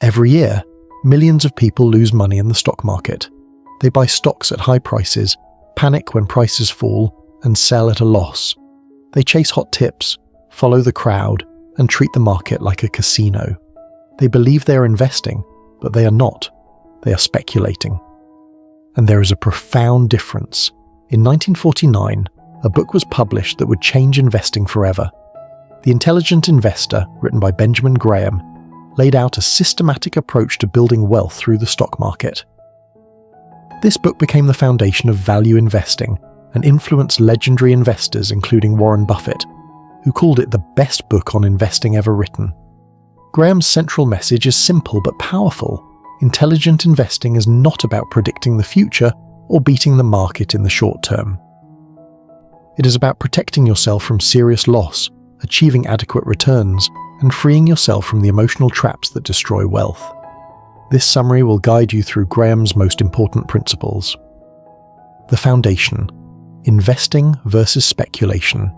Every year, millions of people lose money in the stock market. They buy stocks at high prices, panic when prices fall, and sell at a loss. They chase hot tips, follow the crowd, and treat the market like a casino. They believe they are investing, but they are not. They are speculating. And there is a profound difference. In 1949, a book was published that would change investing forever. The Intelligent Investor, written by Benjamin Graham, laid out a systematic approach to building wealth through the stock market. This book became the foundation of value investing and influenced legendary investors including Warren Buffett, who called it the best book on investing ever written. Graham's central message is simple but powerful. Intelligent investing is not about predicting the future or beating the market in the short term. It is about protecting yourself from serious loss, achieving adequate returns, and freeing yourself from the emotional traps that destroy wealth. This summary will guide you through Graham's most important principles. The foundation: investing versus speculation.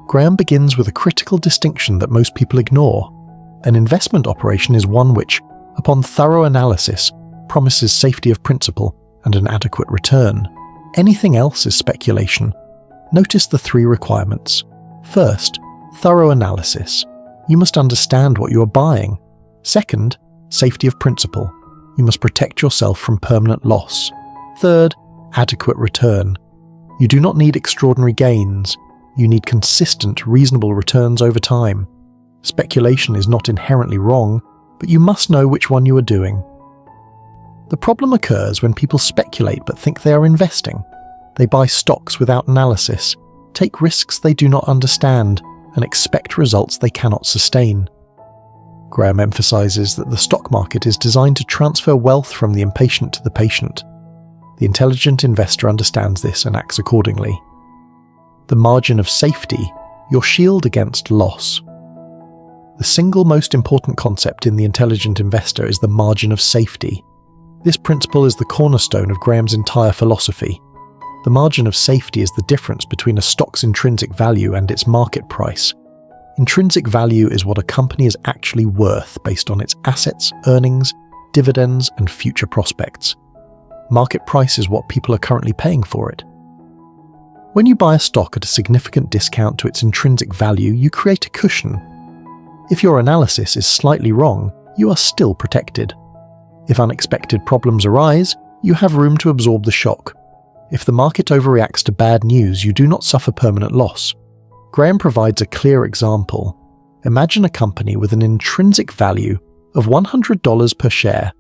Graham begins with a critical distinction that most people ignore. An investment operation is one which, upon thorough analysis, promises safety of principal and an adequate return. Anything else is speculation. Notice the 3 requirements. First, thorough analysis. You must understand what you are buying. Second, safety of principal. You must protect yourself from permanent loss. Third, adequate return. You do not need extraordinary gains. You need consistent, reasonable returns over time. Speculation is not inherently wrong, but you must know which one you are doing. The problem occurs when people speculate but think they are investing. They buy stocks without analysis, take risks they do not understand, and expect results they cannot sustain. Graham emphasizes that the stock market is designed to transfer wealth from the impatient to the patient. The intelligent investor understands this and acts accordingly. The margin of safety, your shield against loss. The single most important concept in the intelligent investor is the margin of safety. This principle is the cornerstone of Graham's entire philosophy. The margin of safety is the difference between a stock's intrinsic value and its market price. Intrinsic value is what a company is actually worth based on its assets, earnings, dividends, and future prospects. Market price is what people are currently paying for it. When you buy a stock at a significant discount to its intrinsic value, you create a cushion. If your analysis is slightly wrong, you are still protected. If unexpected problems arise, you have room to absorb the shock. If the market overreacts to bad news, you do not suffer permanent loss. Graham provides a clear example. Imagine a company with an intrinsic value of $100 per share.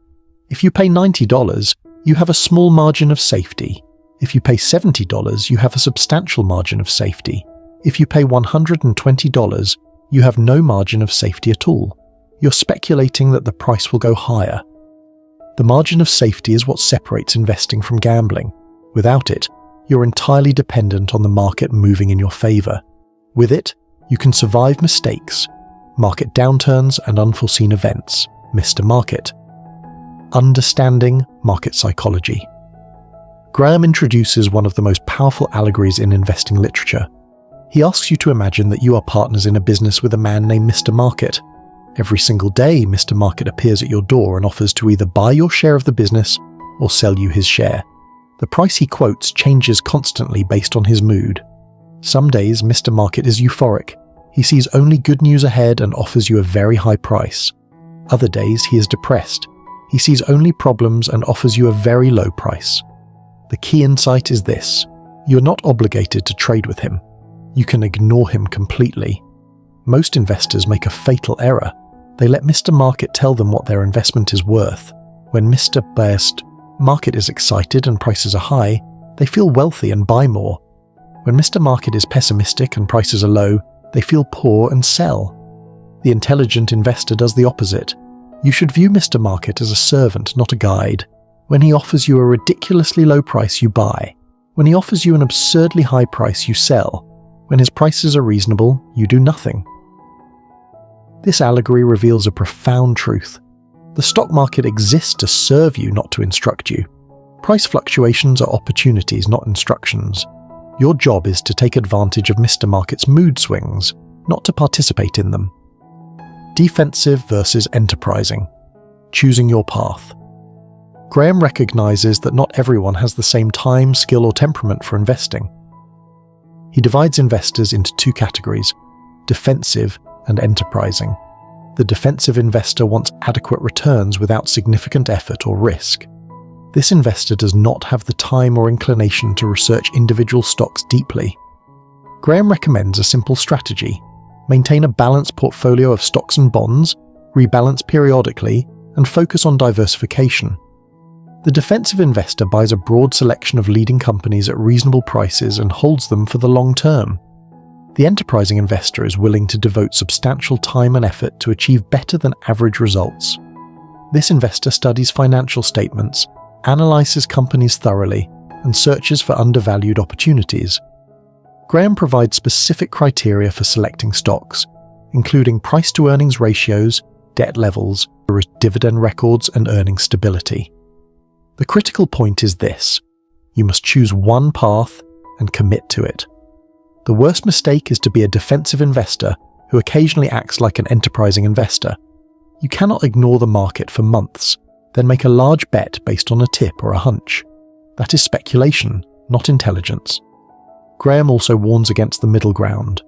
If you pay $90, you have a small margin of safety. If you pay $70, you have a substantial margin of safety. If you pay $120, you have no margin of safety at all. You're speculating that the price will go higher. The margin of safety is what separates investing from gambling. Without it, you're entirely dependent on the market moving in your favor. With it, you can survive mistakes, market downturns, and unforeseen events. Mr. Market. Understanding market psychology. Graham introduces one of the most powerful allegories in investing literature. He asks you to imagine that you are partners in a business with a man named Mr. Market. Every single day, Mr. Market appears at your door and offers to either buy your share of the business or sell you his share. The price he quotes changes constantly based on his mood. Some days, Mr. Market is euphoric. He sees only good news ahead and offers you a very high price. Other days, he is depressed. He sees only problems and offers you a very low price. The key insight is this: you're not obligated to trade with him. You can ignore him completely. Most investors make a fatal error. They let Mr. Market tell them what their investment is worth. When Mr. Market is excited and prices are high, they feel wealthy and buy more. When Mr. Market is pessimistic and prices are low, they feel poor and sell. The intelligent investor does the opposite. You should view Mr. Market as a servant, not a guide. When he offers you a ridiculously low price, you buy. When he offers you an absurdly high price, you sell. When his prices are reasonable, you do nothing. This allegory reveals a profound truth. The stock market exists to serve you, not to instruct you. Price fluctuations are opportunities, not instructions. Your job is to take advantage of Mr. Market's mood swings, not to participate in them. Defensive versus enterprising. choosing your path. Graham recognizes that not everyone has the same time, skill, or temperament for investing. He divides investors into two categories: defensive and enterprising. The defensive investor wants adequate returns without significant effort or risk. This investor does not have the time or inclination to research individual stocks deeply. Graham recommends a simple strategy: maintain a balanced portfolio of stocks and bonds, rebalance periodically, and focus on diversification. The defensive investor buys a broad selection of leading companies at reasonable prices and holds them for the long term. The enterprising investor is willing to devote substantial time and effort to achieve better than average results. This investor studies financial statements, analyzes companies thoroughly, and searches for undervalued opportunities. Graham provides specific criteria for selecting stocks, including price-to-earnings ratios, debt levels, dividend records, and earnings stability. The critical point is this: you must choose one path and commit to it. The worst mistake is to be a defensive investor who occasionally acts like an enterprising investor. You cannot ignore the market for months, then make a large bet based on a tip or a hunch. That is speculation, not intelligence. Graham also warns against the middle ground.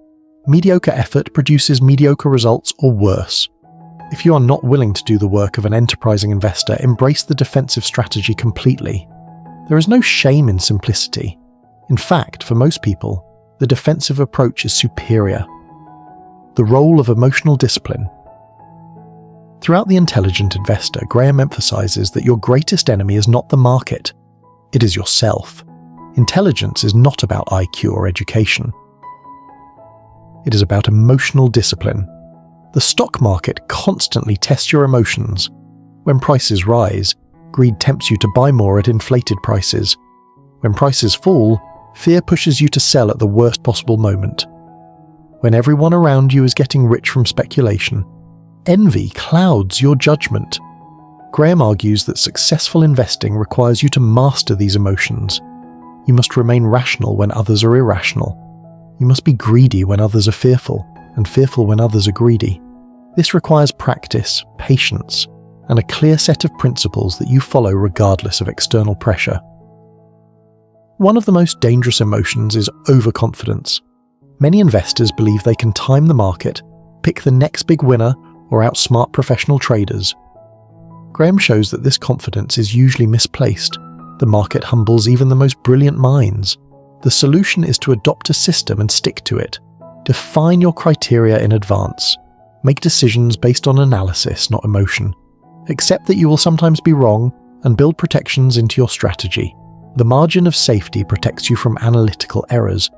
Mediocre effort produces mediocre results or worse. If you are not willing to do the work of an enterprising investor, embrace the defensive strategy completely. There is no shame in simplicity. In fact, for most people, the defensive approach is superior. The role of emotional discipline. Throughout The Intelligent Investor, Graham emphasizes that your greatest enemy is not the market, it is yourself. Intelligence is not about IQ or education. It is about emotional discipline. The stock market constantly tests your emotions. When prices rise, greed tempts you to buy more at inflated prices. When prices fall, fear pushes you to sell at the worst possible moment. When everyone around you is getting rich from speculation, envy clouds your judgment. Graham argues that successful investing requires you to master these emotions. You must remain rational when others are irrational. You must be greedy when others are fearful, and fearful when others are greedy. This requires practice, patience, and a clear set of principles that you follow regardless of external pressure. One of the most dangerous emotions is overconfidence. Many investors believe they can time the market, pick the next big winner, or outsmart professional traders. Graham shows that this confidence is usually misplaced. The market humbles even the most brilliant minds. The solution is to adopt a system and stick to it. Define your criteria in advance. Make decisions based on analysis, not emotion. Accept that you will sometimes be wrong and build protections into your strategy. The margin of safety protects you from analytical errors.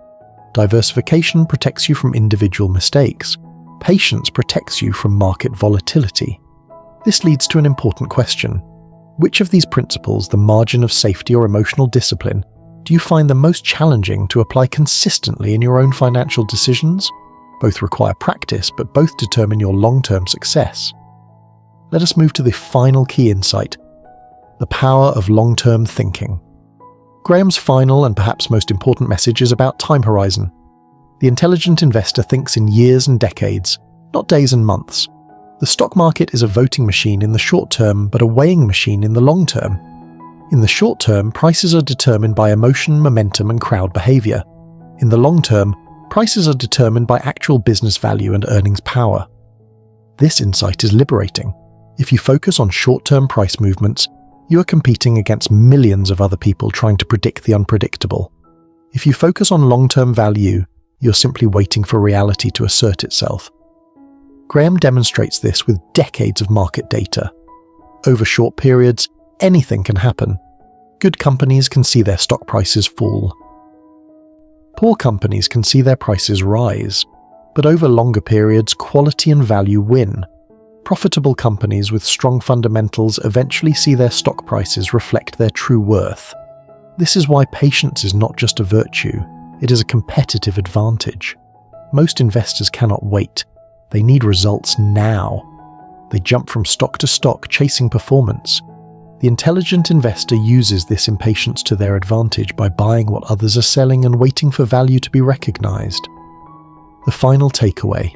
Diversification protects you from individual mistakes. Patience protects you from market volatility. This leads to an important question. Which of these principles, the margin of safety or emotional discipline, do you find the most challenging to apply consistently in your own financial decisions? Both require practice, but both determine your long-term success. Let us move to the final key insight: the power of long-term thinking. Graham's final and perhaps most important message is about time horizon. The intelligent investor thinks in years and decades, not days and months. The stock market is a voting machine in the short term, but a weighing machine in the long term. In the short term, prices are determined by emotion, momentum, and crowd behavior. In the long term, prices are determined by actual business value and earnings power. This insight is liberating. If you focus on short-term price movements, you are competing against millions of other people trying to predict the unpredictable. If you focus on long-term value, you're simply waiting for reality to assert itself. Graham demonstrates this with decades of market data. Over short periods, anything can happen. Good companies can see their stock prices fall. Poor companies can see their prices rise, but over longer periods, quality and value win. Profitable companies with strong fundamentals eventually see their stock prices reflect their true worth. This is why patience is not just a virtue, it is a competitive advantage. Most investors cannot wait. They need results now. They jump from stock to stock, chasing performance. The intelligent investor uses this impatience to their advantage by buying what others are selling and waiting for value to be recognized. The final takeaway.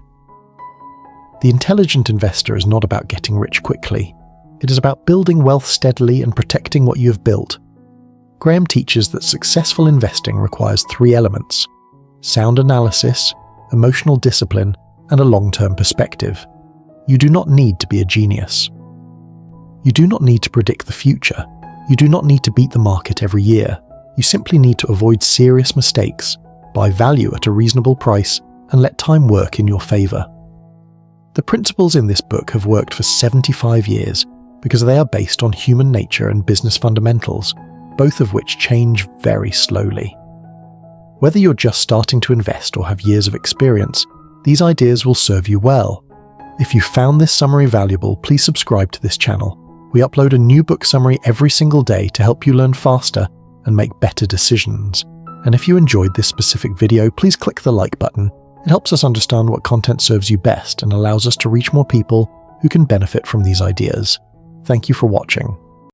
The intelligent investor is not about getting rich quickly. It is about building wealth steadily and protecting what you have built. Graham teaches that successful investing requires 3 elements: sound analysis, emotional discipline, and a long-term perspective. You do not need to be a genius. You do not need to predict the future. You do not need to beat the market every year. You simply need to avoid serious mistakes, buy value at a reasonable price, and let time work in your favor. The principles in this book have worked for 75 years because they are based on human nature and business fundamentals, both of which change very slowly. Whether you're just starting to invest or have years of experience, these ideas will serve you well. If you found this summary valuable, please subscribe to this channel. We upload a new book summary every single day to help you learn faster and make better decisions. And if you enjoyed this specific video, please click the like button. It helps us understand what content serves you best and allows us to reach more people who can benefit from these ideas. Thank you for watching.